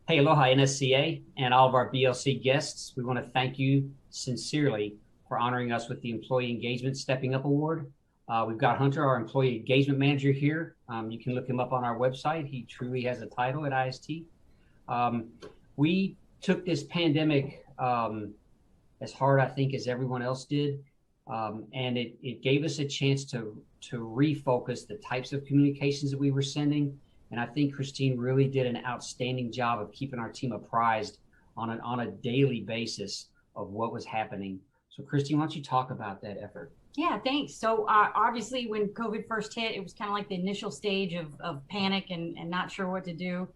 Hey, aloha NSCA and all of our BLC guests. We want to thank you sincerely for honoring us with the Employee Engagement Stepping Up Award. We've got Hunter, our Employee Engagement Manager here. You can look him up on our website. He truly has a title at IST. We took this pandemic as hard, I think, as everyone else did. And it gave us a chance to refocus the types of communications that we were sending. And I think Christine really did an outstanding job of keeping our team apprised on a daily basis of what was happening. So Christine, why don't you talk about that effort? Yeah, thanks. So obviously when COVID first hit, it was kind of like the initial stage of panic and not sure what to do.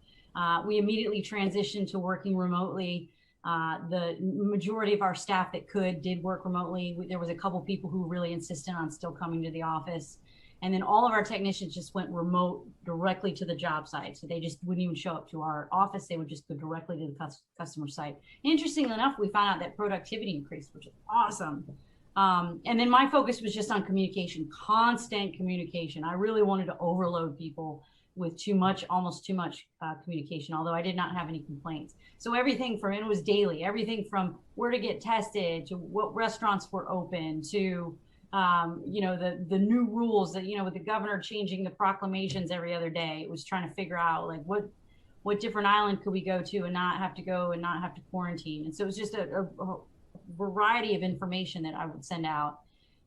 We immediately transitioned to working remotely. The majority of our staff that did work remotely. There was a couple people who really insisted on still coming to the office. And then all of our technicians just went remote directly to the job site. So they just wouldn't even show up to our office. They would just go directly to the customer site. Interestingly enough, we found out that productivity increased, which is awesome. And then my focus was just on communication, constant communication. I really wanted to overload people with almost too much communication, although I did not have any complaints. So everything from, it was daily, everything from where to get tested to what restaurants were open to the new rules that, with the governor changing the proclamations every other day. It was trying to figure out like what different island could we go to and not have to quarantine. And so it was just a variety of information that I would send out.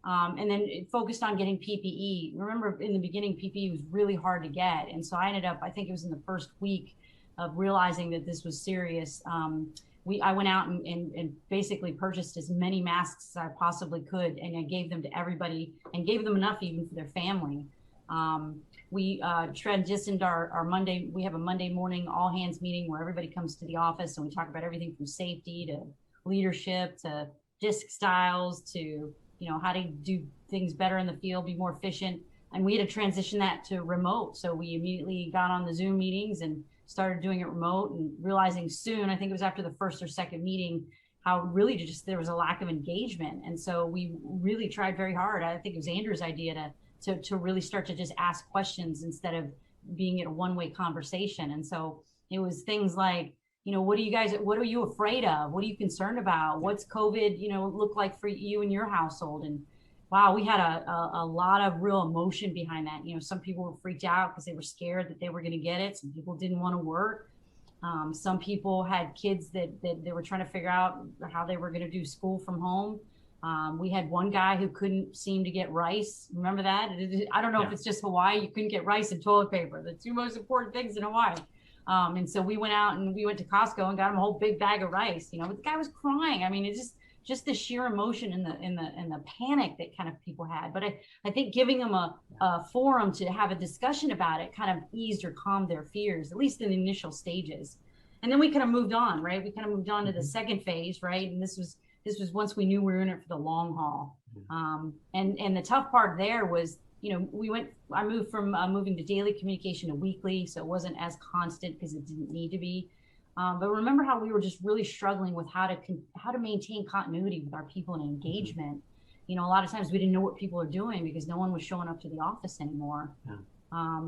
And then it focused on getting PPE. Remember in the beginning, PPE was really hard to get. And so I ended up, I think it was in the first week of realizing that this was serious. I went out and basically purchased as many masks as I possibly could, and I gave them to everybody and gave them enough even for their family. We transitioned our Monday. We have a Monday morning all hands meeting where everybody comes to the office and we talk about everything from safety to leadership to disc styles to how to do things better in the field, be more efficient. And we had to transition that to remote. So we immediately got on the Zoom meetings and started doing it remote, and realizing soon, I think it was after the first or second meeting, how really there was a lack of engagement. And so we really tried very hard. I think it was Andrew's idea to really start to just ask questions instead of being in a one-way conversation. And so it was things like, what are you afraid of? What are you concerned about? What's COVID, look like for you and your household? And wow, we had a lot of real emotion behind that. Some people were freaked out because they were scared that they were going to get it. Some people didn't want to work. Some people had kids that they were trying to figure out how they were going to do school from home. We had one guy who couldn't seem to get rice. Remember that? I don't know if it's just Hawaii. You couldn't get rice and toilet paper, the two most important things in Hawaii. And so we went out and we went to Costco and got him a whole big bag of rice, but the guy was crying. I mean, it's just the sheer emotion and the panic that kind of people had. But I think giving them a forum to have a discussion about it kind of eased or calmed their fears, at least in the initial stages. And then we kind of moved on, right? We kind of moved on to the second phase, right? And this was once we knew we were in it for the long haul. And the tough part there was, I moved from moving to daily communication to weekly, so it wasn't as constant because it didn't need to be. But remember how we were just really struggling with how to maintain continuity with our people and engagement. A lot of times we didn't know what people are doing because no one was showing up to the office anymore.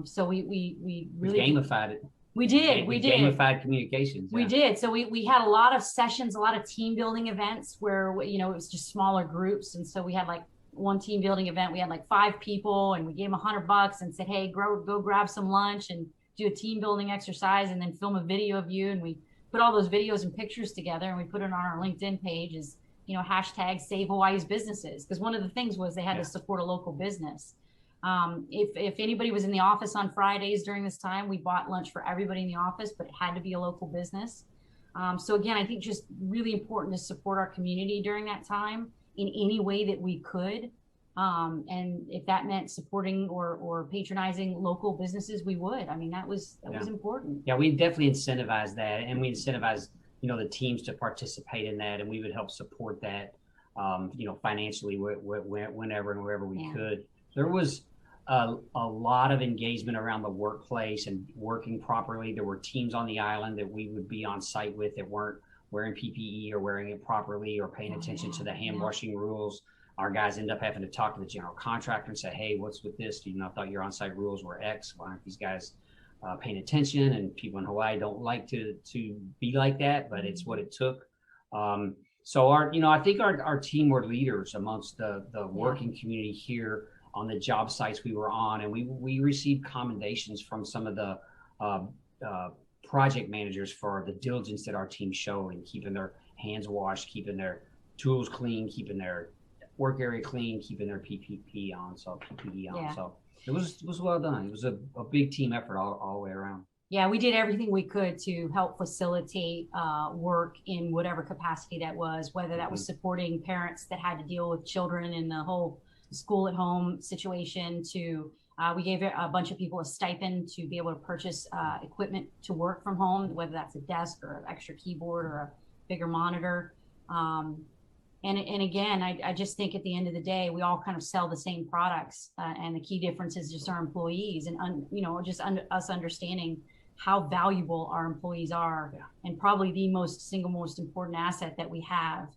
So we really gamified it. We did. Gamified communications. We did. So we had a lot of sessions, a lot of team building events where, it was just smaller groups. And so we had like one team building event. We had like 5 people and we gave them $100 and said, hey, go grab some lunch and do a team building exercise and then film a video of you. And we put all those videos and pictures together and we put it on our LinkedIn page as, hashtag Save Hawaii's Businesses. Because one of the things was they had to support a local business. If anybody was in the office on Fridays during this time, we bought lunch for everybody in the office, but it had to be a local business. So again, I think just really important to support our community during that time in any way that we could. And if that meant supporting or patronizing local businesses, we would. I mean, that was important. Yeah, we definitely incentivized that, and we incentivized, the teams to participate in that, and we would help support that, financially whenever and wherever we could. There was a lot of engagement around the workplace and working properly. There were teams on the island that we would be on site with that weren't wearing PPE or wearing it properly or paying attention to the hand washing rules. Our guys end up having to talk to the general contractor and say, hey, what's with this? I thought your on-site rules were X. Why aren't these guys paying attention, and people in Hawaii don't like to be like that, but it's what it took. So I think our team were leaders amongst the working community here on the job sites we were on, and we received commendations from some of the project managers for the diligence that our team showed in keeping their hands washed, keeping their tools clean, keeping their work area clean, keeping their PPE on. So it was well done. It was a big team effort all the way around. Yeah, we did everything we could to help facilitate work in whatever capacity that was, whether that was supporting parents that had to deal with children in the whole school at home situation, to we gave a bunch of people a stipend to be able to purchase equipment to work from home, whether that's a desk or an extra keyboard or a bigger monitor. And again, I just think at the end of the day, we all kind of sell the same products, and the key difference is just our employees, and us understanding how valuable our employees are, and probably the single most important asset that we have.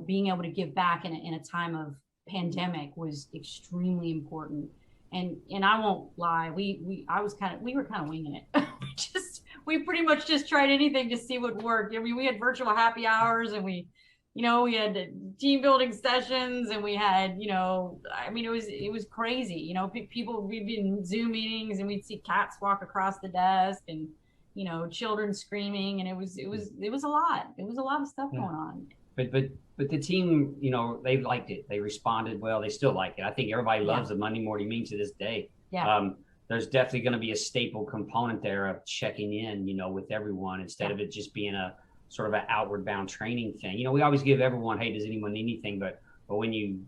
Being able to give back in a time of pandemic was extremely important. And I won't lie, we were kind of winging it. we pretty much just tried anything to see what worked. I mean, we had virtual happy hours, and we had team building sessions, and we had, I mean, it was crazy. People, we'd be in Zoom meetings, and we'd see cats walk across the desk, and, children screaming, and it was a lot. It was a lot of stuff going on. But the team, they liked it. They responded well. They still like it. I think everybody loves the Monday morning meeting to this day. Yeah. There's definitely going to be a staple component there of checking in, with everyone, instead of it just being a sort of an outward bound training thing. We always give everyone, hey, does anyone need anything? But when you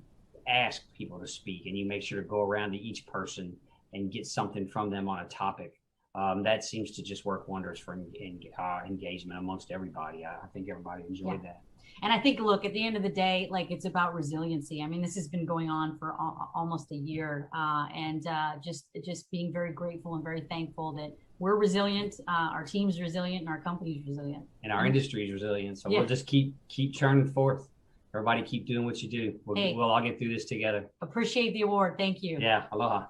ask people to speak and you make sure to go around to each person and get something from them on a topic, that seems to just work wonders for engagement amongst everybody. I think everybody enjoyed that. And I think, look, at the end of the day, like, it's about resiliency. I mean, this has been going on for almost a year, and just being very grateful and very thankful that we're resilient, our team's resilient, and our company's resilient, and our industry's resilient. So we'll just keep churning forth. Everybody keep doing what you do. We'll all get through this together. Appreciate the award. Thank you. Yeah, aloha.